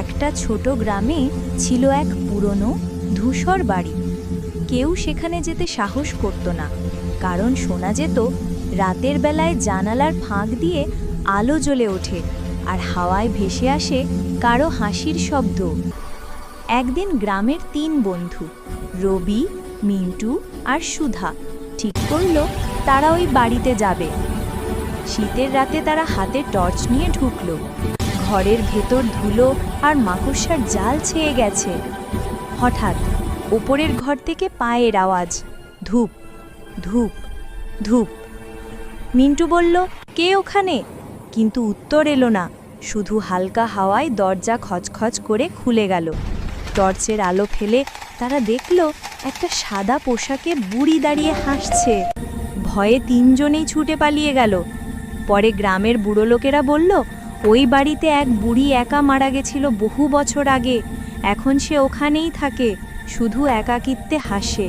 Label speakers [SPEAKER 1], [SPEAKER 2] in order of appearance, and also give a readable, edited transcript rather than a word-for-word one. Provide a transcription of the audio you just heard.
[SPEAKER 1] একটা ছোট গ্রামে ছিল এক পুরনো ধূসর বাড়ি। কেউ সেখানে যেতে সাহস করত না, কারণ শোনা যেত রাতের বেলায় জানালার ফাঁক দিয়ে আলো জ্বলে ওঠে আর হাওয়ায় ভেসে আসে কারো হাসির শব্দ। একদিন গ্রামের ৩ বন্ধু রবি, মিন্টু আর সুধা ঠিক করল তারা ওই বাড়িতে যাবে। শীতের রাতে তারা হাতে টর্চ নিয়ে ঢুকলো। ঘরের ভেতর ধুলো আর মাকড়সার জাল ছেয়ে গেছে। হঠাৎ ওপরের ঘর থেকে পায়ের আওয়াজ, ধূপ ধূপ ধূপ। মিন্টু বলল, কে ওখানে? কিন্তু উত্তর এলো না, শুধু হালকা হাওয়ায় দরজা খচখচ করে খুলে গেল। টর্চের আলো ফেলে তারা দেখল একটা সাদা পোশাকে বুড়ি দাঁড়িয়ে হাসছে। ভয়ে ৩ জনেই ছুটে পালিয়ে গেল। পরে গ্রামের বুড়ো লোকেরা বলল, ওই বাড়িতে এক বুড়ি একা মারা গেছিল বহু বছর আগে। এখন সে ওখানেই থাকে, শুধু একাকিত্বে হাসে।